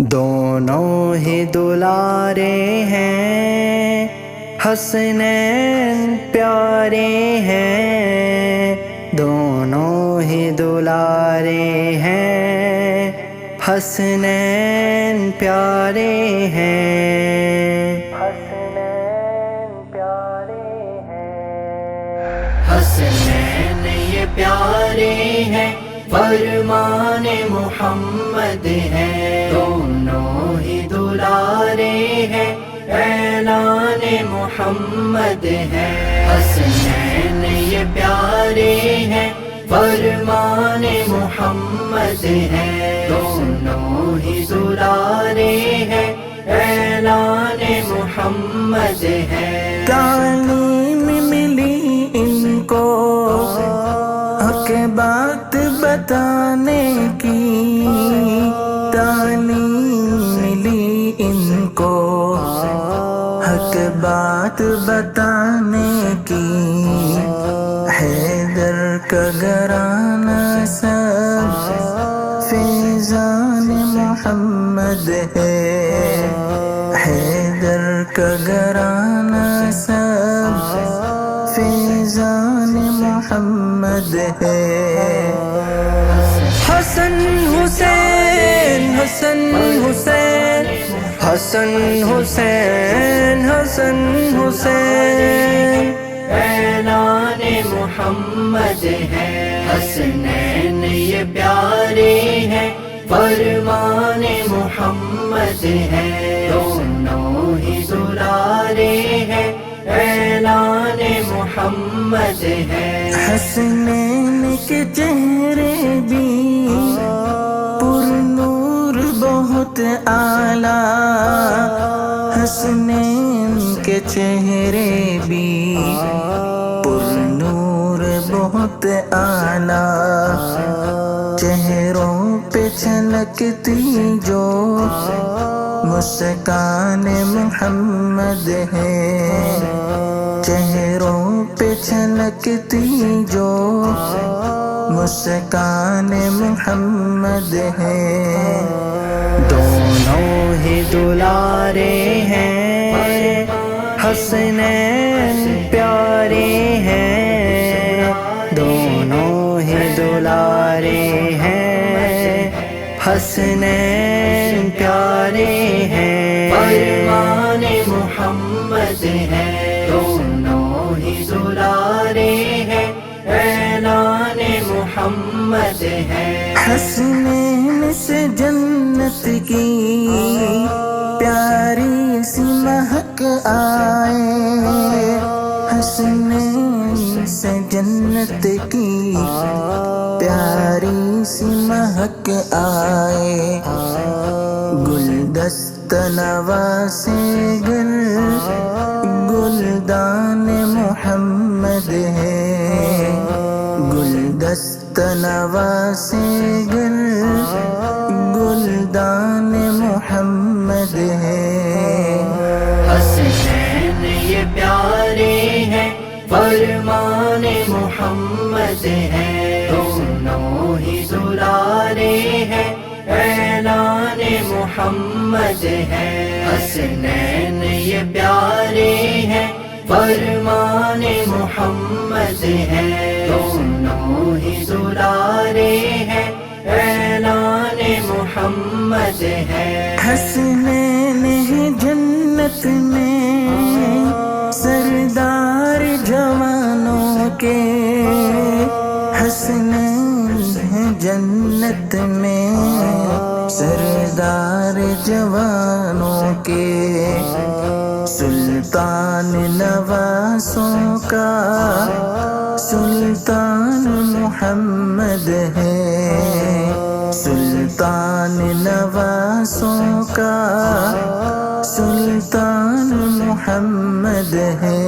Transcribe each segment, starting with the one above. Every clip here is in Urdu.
دونوں ہی دلارے ہیں، حسنین پیارے ہیں، دونوں ہی دلارے ہیں، حسنین پیارے ہیں، حسنین پیارے ہیں، حسنین یہ پیارے ہیں، فرمان محمد ہے، دونوں ہی دلارے ہیں، اعلان محمد ہے، حسنین یہ پیارے ہیں، فرمان محمد ہے، دونوں ہی دلارے ہیں، اعلان محمد ہے۔ تعلیم ملی ان کو حق بات بتانے کی، تعلیم ملی ان کو حق بات بتانے کی، حیدر کا گھرانہ سب فیضان محمد ہے، حیدر کا گھرانہ سب فیضان محمد ہے۔ حسن حسین حسن حسین حسن حسین حسن حسین، اعلان محمد ہے، حسنین یہ پیارے ہیں، فرمان محمد ہے، دونوں ہی دلارے ہیں، اعلان محمد ہے۔ حسنین کے چہرے بھی پر نور بہت اعلیٰ، حسنین کے چہرے بھی پر نور بہت اعلیٰ، چہروں پہ چھلکتی جو مسکان محمد ہے، چہروں پہ چھلکتی جو مسکان محمد ہے، دونوں ہی دلارے ہیں، حسنین پیارے ہیں، دونوں ہی دلارے ہیں، حسنین پیارے ہیں، فرمان محمد ہے، دونوں ہی دلارے ہیں، اعلان محمد ہے۔ حسنین سے جنت کی پیاری سی مہک آئے، حسنین سے جنت کی پیاری سی مہک آئے، گلدست نوا سے گلدان محمد ہے، گلدست نوا سے گلدان محمد ہے۔ حسنین یہ پیارے ہیں، فرمان محمد ہے، دونوں ہی دلارے ہیں، اعلان محمد ہے، حسنین یہ پیارے ہیں، فرمان محمد ہے، دونوں ہی دلارے ہیں، اعلان محمد ہے۔ حسنین ہے جنت میں سردار جوانوں کے، حسنین ہے جنت میں سردار جوانوں کے، سلطان نواسوں کا سلطان محمد ہے، سلطان نواسوں کا سلطان محمد ہے۔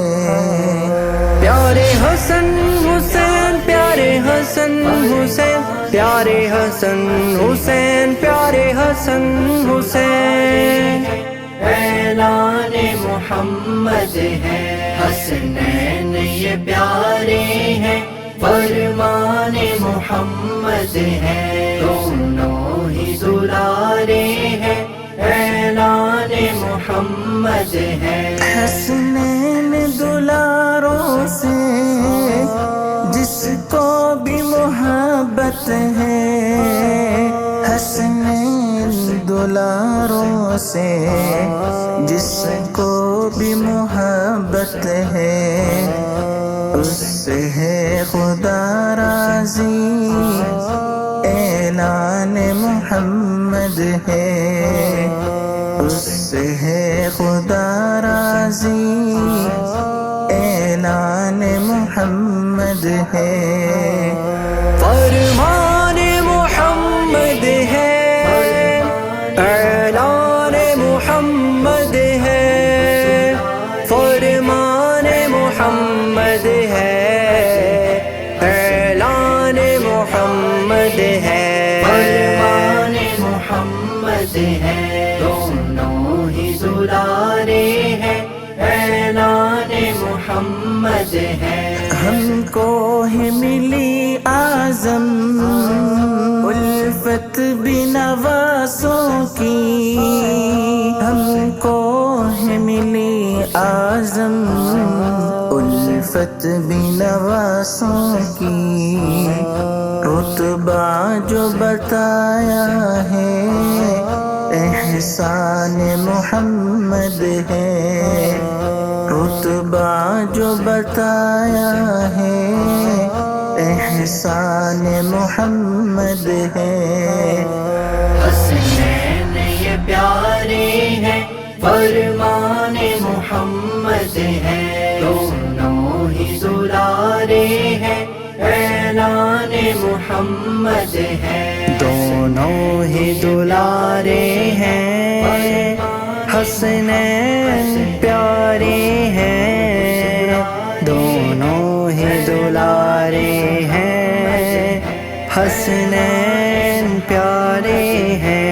پیارے حسن حسین پیارے حسن حسین پیارے حسن حسین پیارے حسن حسین، اعلان محمد ہے، حسنین یہ پیارے ہیں، فرمان محمد ہے، دونوں ہی دلارے ہیں، محمد ہے. حسنین دلاروں سے جس کو بھی محبت ہے، حسنین دلاروں سے جس کو بھی محبت ہے، اس سے ہے خدا راضی، اعلان محمد ہے. اس سے ہے خدا راضی، اعلان محمد ہے. فرمان محمد ہے، اعلان محمد ہے. فرمان محمد ہے، اعلان محمد ہے. فرمان محمد ہے، دونوں ہی دلارے ہیں. اعلان محمد ہے. ہم کو ہے ملی اعظم الفت بنواسوں کی، ہم کو ہے ملی اعظم الفت بنواسوں کی. رتبہ جو بتایا ہے احسان محمد ہے، رتبہ جو بتایا ہے احسان محمد ہے. حسنین یہ پیارے ہیں، فرمان محمد ہے. دونوں ہی دلارے ہیں، اعلان محمد ہے. دونوں ہی دلارے ہیں، حسنین پیارے ہیں. دونوں ہی دلارے ہیں، حسنین پیارے ہیں.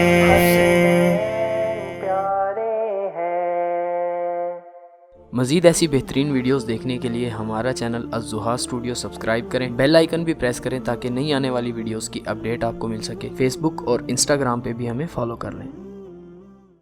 مزید ایسی بہترین ویڈیوز دیکھنے کے لیے ہمارا چینل الضحیٰ اسٹوڈیو سبسکرائب کریں، بیل آئیکن بھی پریس کریں تاکہ نئی آنے والی ویڈیوز کی اپڈیٹ آپ کو مل سکے. فیس بک اور انسٹاگرام پہ بھی ہمیں فالو کر لیں.